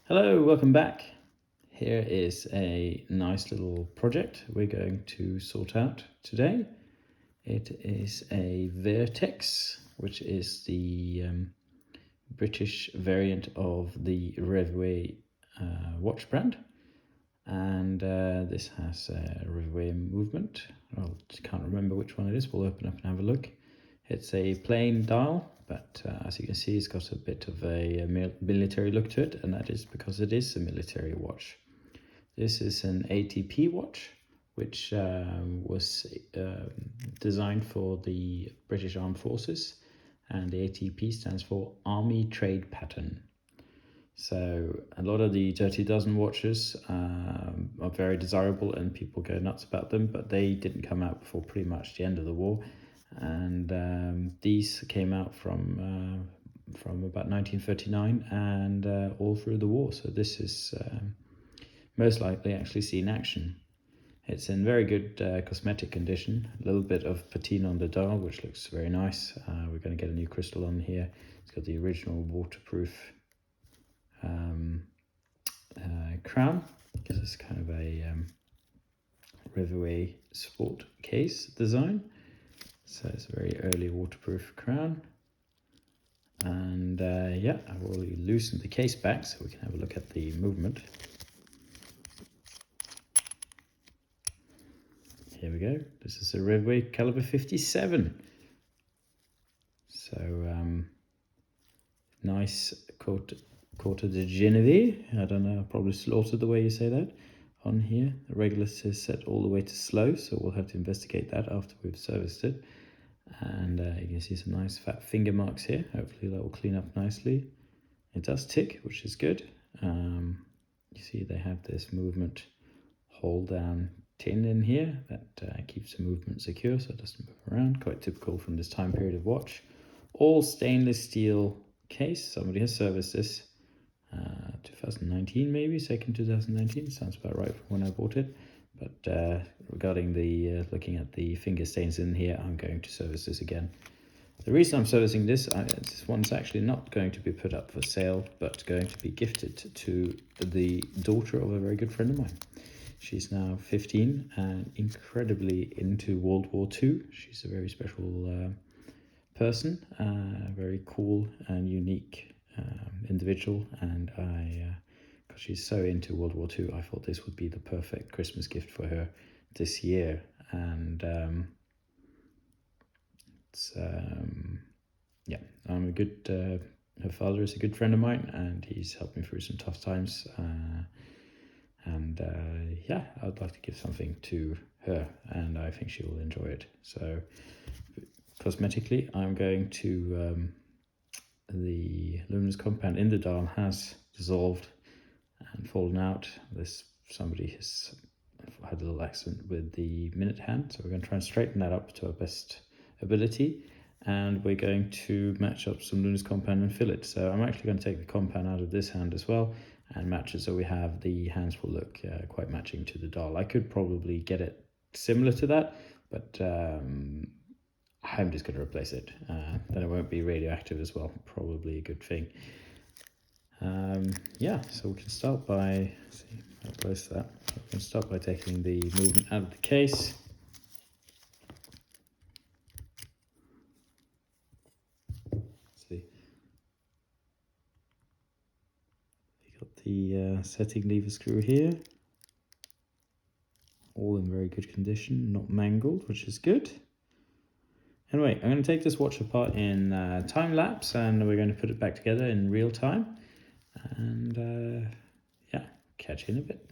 Hello, welcome back. Here is a nice little project we're going to sort out today. It is a Vertex, which is the British variant of the Revway watch brand. And this has a Revway movement. I can't remember which one it is. We'll open up and have a look. It's a plain dial, but as you can see, it's got a bit of a military look to it, and that is because it is a military watch. This is an A.T.P watch, which was designed for the British Armed Forces, and the A.T.P stands for Army Trade Pattern. So a lot of the Dirty Dozen watches are very desirable and people go nuts about them, but they didn't come out before pretty much the end of the war. And these came out from about 1939 and all through the war. So this is most likely actually seen action. It's in very good cosmetic condition. A little bit of patina on the dial, which looks very nice. We're going to get a new crystal on here. It's got the original waterproof crown, because it's kind of a Revway sport case design. So it's a very early waterproof crown. And yeah, I've already loosened the case back so we can have a look at the movement. Here we go. This is a Revway Calibre 57. So nice Quarter de Genevieve. I don't know, I probably slaughtered the way you say that on here. The regulator is set all the way to slow, so we'll have to investigate that after we've serviced it. And you can see some nice fat finger marks here. Hopefully that will clean up nicely. It does tick, which is good. You see they have this movement hold down tin in here that keeps the movement secure so it doesn't move around. Quite typical from this time period of watch. All stainless steel case. Somebody has serviced this 2019 maybe, second 2019, sounds about right from when I bought it. But regarding the looking at the finger stains in here, I'm going to service this again. The reason I'm servicing this one's actually not going to be put up for sale, but going to be gifted to the daughter of a very good friend of mine. She's now 15 and incredibly into World War II. She's a very special person, very cool and unique individual, and because she's so into World War II, I thought this would be the perfect Christmas gift for her this year. And yeah, I'm a good her father is a good friend of mine, and he's helped me through some tough times, and yeah, I'd like to give something to her, and I think she will enjoy it. So cosmetically, I'm going to the luminous compound in the dial has dissolved and fallen out. Somebody has had a little accident with the minute hand, so we're going to try and straighten that up to our best ability, and we're going to match up some luminous compound and fill it. So I'm actually going to take the compound out of this hand as well and match it so we have the hands will look quite matching to the dial. I could probably get it similar to that, but I'm just going to replace it. Then it won't be radioactive as well. Probably a good thing. Yeah, so we can start by, see how close to that. So we can start by taking the movement out of the case. See, you got the setting lever screw here, all in very good condition, not mangled, which is good. Anyway, I'm going to take this watch apart in time lapse, and we're going to put it back together in real time. And yeah, catch you in a bit.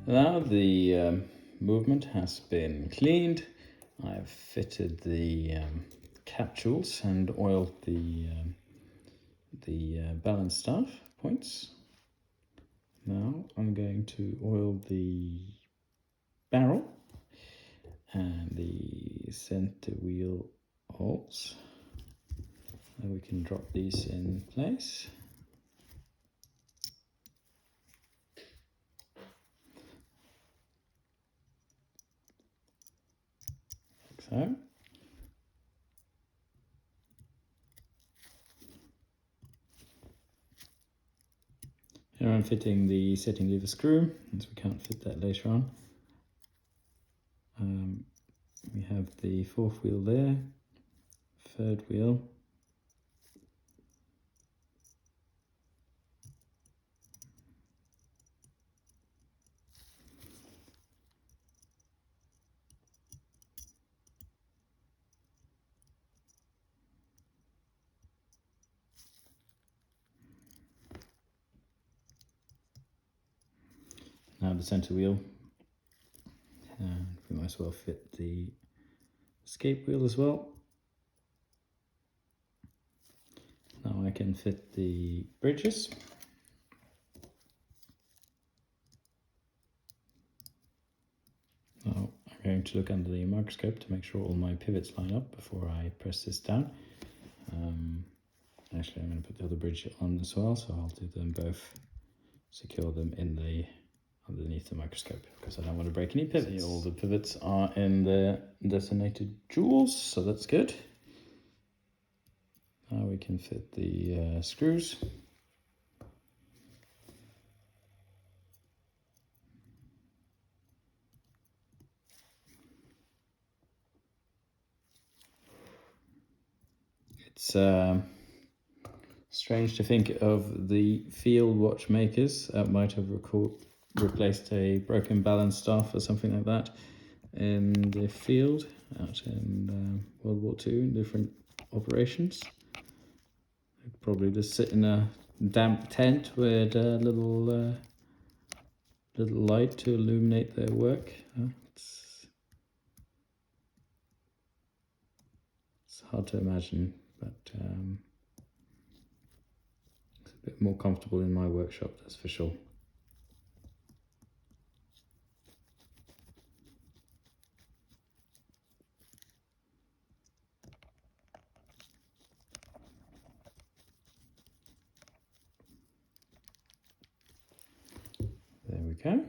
Now the movement has been cleaned. I've fitted the capsules and oiled the balance staff points. Now I'm going to oil the barrel and the center wheel holes. Now we can drop these in place. Like so. Here I'm fitting the setting lever screw, as we can't fit that later on. We have the fourth wheel there, third wheel, now the center wheel, and we might as well fit the escape wheel as well. Now I can fit the bridges. Now I'm going to look under the microscope to make sure all my pivots line up before I press this down. Actually, I'm going to put the other bridge on as well, so I'll do them both, secure them in the underneath the microscope, because I don't want to break any pivots. See, all the pivots are in the designated jewels, so that's good. Now we can fit the screws. It's strange to think of the field watchmakers that might have replaced a broken balance staff or something like that in the field out in World War II in different operations. They'd probably just sit in a damp tent with a little light to illuminate their work. It's hard to imagine, but it's a bit more comfortable in my workshop, that's for sure. There we go.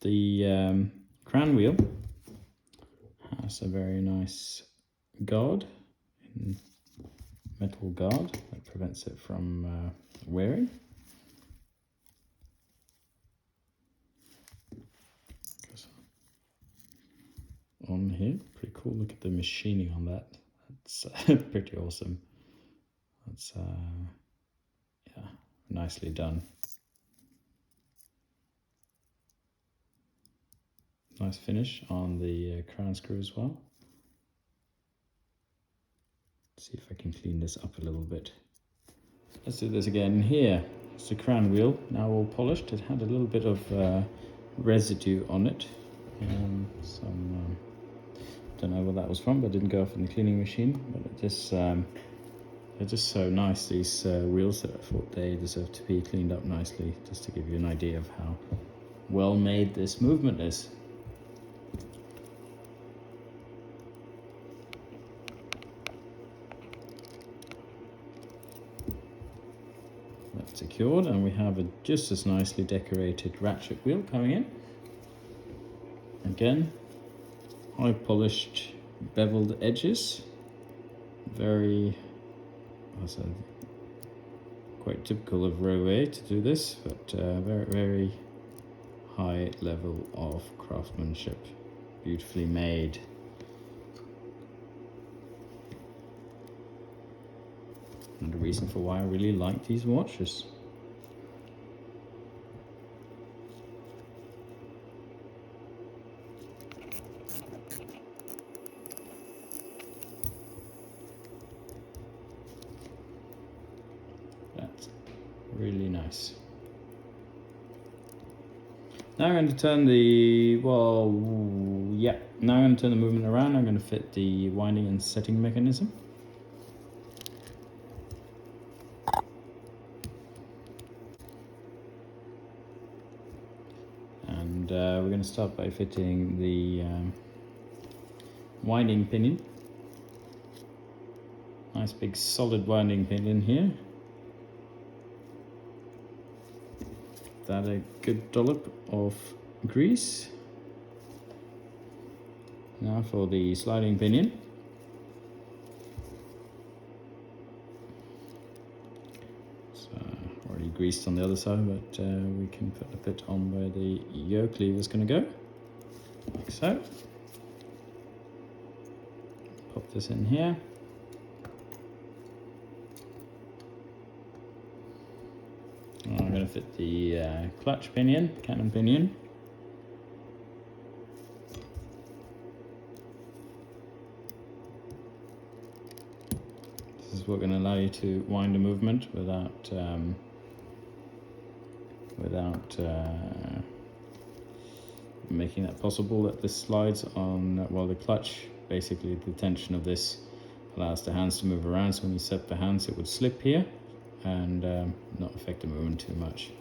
The crown wheel has a very nice guard, metal guard that prevents it from wearing. On here, pretty cool. Look at the machining on that. That's pretty awesome. That's yeah, nicely done. Nice finish on the crown screw as well. Let's see if I can clean this up a little bit. Let's do this again. Here, it's the crown wheel, now all polished. It had a little bit of residue on it. Some, don't know what that was from, but it didn't go off in the cleaning machine. But it just, they're just so nice, these wheels, that I thought they deserve to be cleaned up nicely, just to give you an idea of how well made this movement is. That's secured, and we have a just as nicely decorated ratchet wheel coming in. Again, high polished beveled edges, very, also quite typical of row A to do this, but very high level of craftsmanship, beautifully made. And a reason for why I really like these watches. nice. Now I'm going to turn the, now I'm going to turn the movement around. I'm going to fit the winding and setting mechanism. And we're going to start by fitting the winding pinion. Nice big solid winding pinion here. That a good dollop of grease. Now for the sliding pinion. It's already greased on the other side, but we can put a bit on where the yoke lever is going to go, like so. Pop this in here. I'm going to fit the clutch pinion, cannon pinion. This is what's going to allow you to wind a movement without making that possible. That this slides on, well, the clutch, basically the tension of this allows the hands to move around, so when you set the hands it would slip here and not affect the movement too much.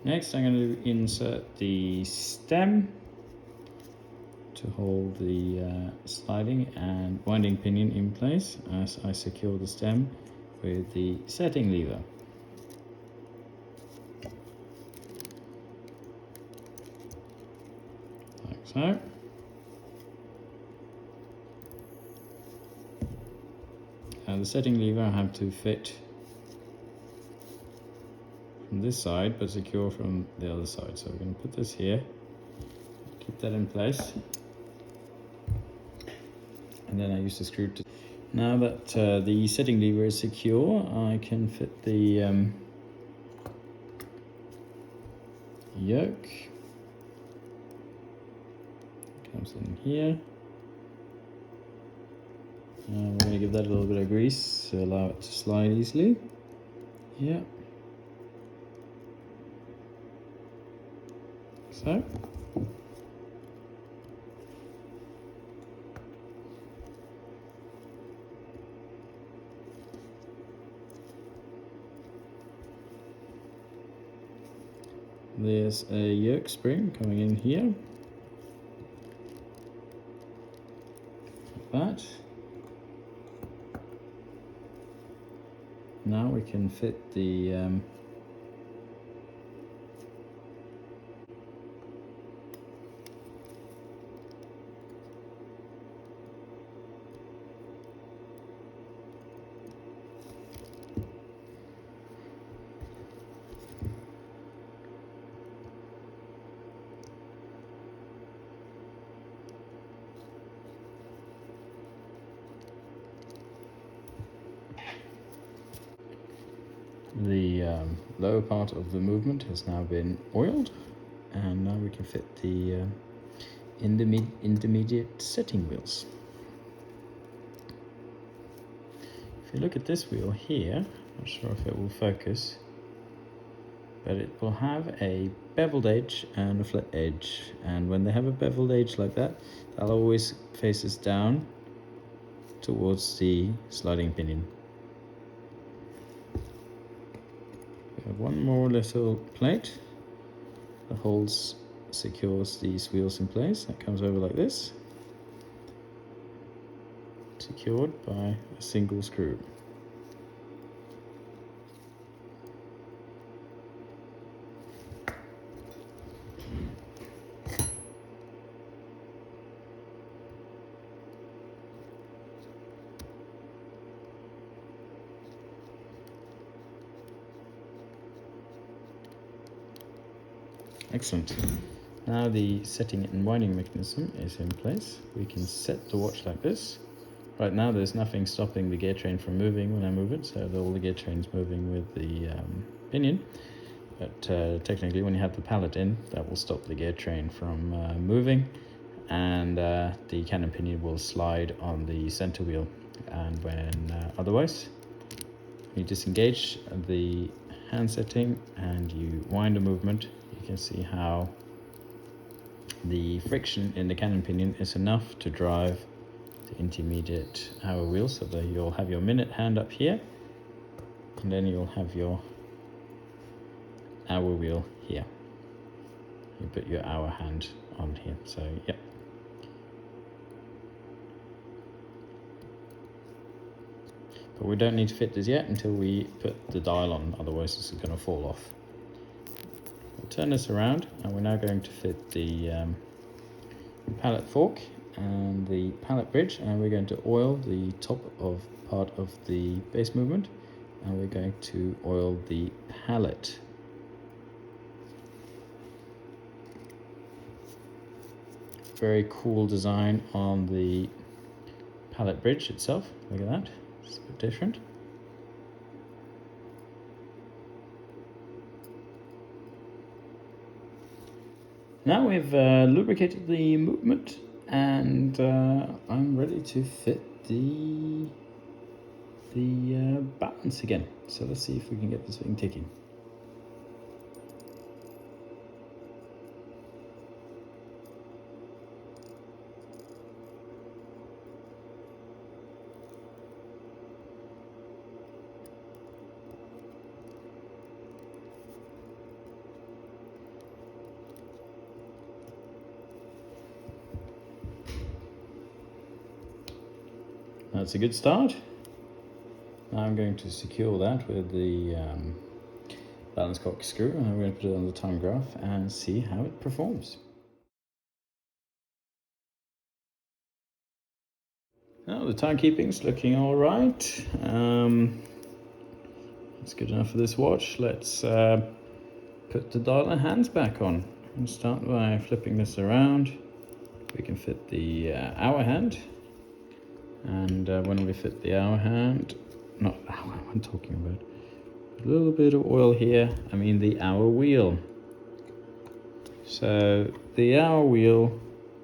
Next I'm going to insert the stem to hold the sliding and winding pinion in place as I secure the stem with the setting lever. Like so. The setting lever I have to fit from this side but secure from the other side. So we're going to put this here, keep that in place, and then I use the screw to... Now that the setting lever is secure, I can fit the yoke. Comes in here. We're going to give that a little bit of grease to allow it to slide easily. Yeah. So. There's a yoke spring coming in here. Like that. Now we can fit the lower part of the movement has now been oiled, and now we can fit the intermediate setting wheels. If you look at this wheel here, not sure if it will focus, but it will have a beveled edge and a flat edge, and when they have a beveled edge like that, that always faces down towards the sliding pinion. We have one more little plate that secures these wheels in place. That comes over like this, secured by a single screw. Excellent. Now the setting and winding mechanism is in place. We can set the watch like this. Right now there's nothing stopping the gear train from moving when I move it, so all the gear train's moving with the pinion. But technically when you have the pallet in, that will stop the gear train from moving, and the cannon pinion will slide on the center wheel And when otherwise, you disengage the hand setting and you wind a movement, you can see how the friction in the cannon pinion is enough to drive the intermediate hour wheel, so that you'll have your minute hand up here, and then you'll have your hour wheel here. You put your hour hand on here, so yeah. But we don't need to fit this yet until we put the dial on, otherwise this is going to fall off. We'll turn this around, and we're now going to fit the pallet fork and the pallet bridge, and we're going to oil the top of part of the base movement, and we're going to oil the pallet. Very cool design on the pallet bridge itself. Look at that, it's a bit different. Now we've lubricated the movement, and I'm ready to fit the balance again. So let's see if we can get this thing ticking. That's a good start. Now I'm going to secure that with the balance cock screw, and I'm going to put it on the time graph and see how it performs. Now the timekeeping's looking all right. That's good enough for this watch. Let's put the dial and hands back on. We'll start by flipping this around. We can fit the hour hand. And when we fit the hour hand, not hour, I'm talking about a little bit of oil here, I mean the hour wheel. So the hour wheel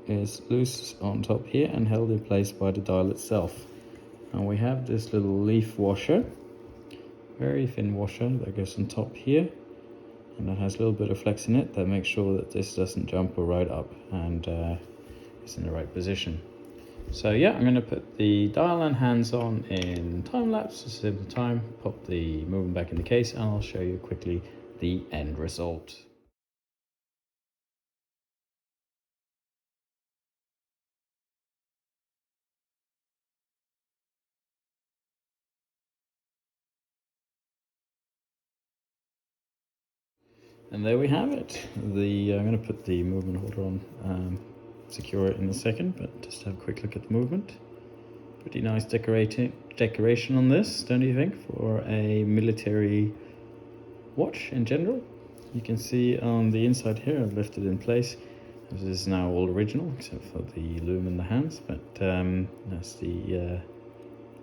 is loose on top here and held in place by the dial itself. And we have this little leaf washer, very thin washer that goes on top here, and that has a little bit of flex in it that makes sure that this doesn't jump or ride up and it's in the right position. So yeah, I'm going to put the dial and hands on in time lapse to save the time, pop the movement back in the case, and I'll show you quickly the end result. And there we have it. I'm going to put the movement holder on, secure it in a second, but just have a quick look at the movement. Pretty nice decoration on this, don't you think, for a military watch in general? You can see on the inside here, I've left it in place. This is now all original, except for the loom and the hands, but that's the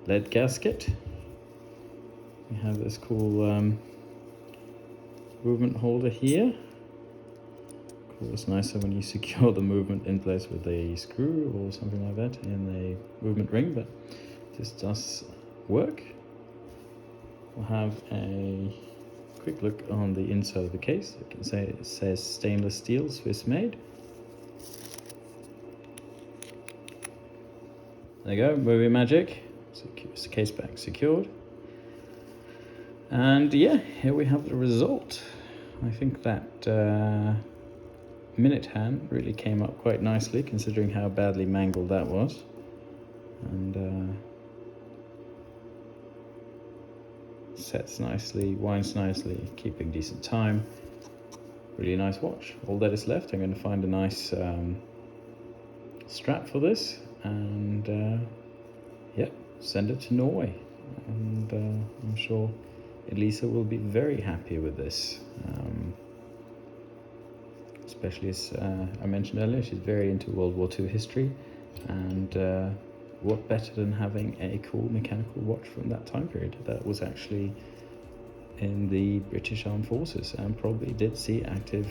lead gasket. We have this cool movement holder here. It's nicer when you secure the movement in place with a screw or something like that in a movement ring, but this does work. We'll have a quick look on the inside of the case. You can say it says stainless steel, Swiss made. There you go, movie magic. It's the case back secured. And yeah, here we have the result. I think that minute hand really came up quite nicely considering how badly mangled that was, and sets nicely, winds nicely, keeping decent time. Really nice watch. All that is left, I'm going to find a nice strap for this, and yeah, send it to Norway, and I'm sure Elisa will be very happy with this. Especially as I mentioned earlier, she's very into World War II history, and what better than having a cool mechanical watch from that time period that was actually in the British Armed Forces and probably did see active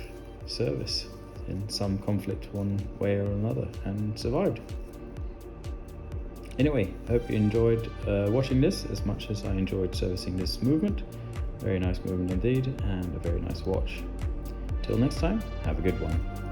service in some conflict one way or another and survived. Anyway, hope you enjoyed watching this as much as I enjoyed servicing this movement. Very nice movement indeed, and a very nice watch. Till next time, have a good one.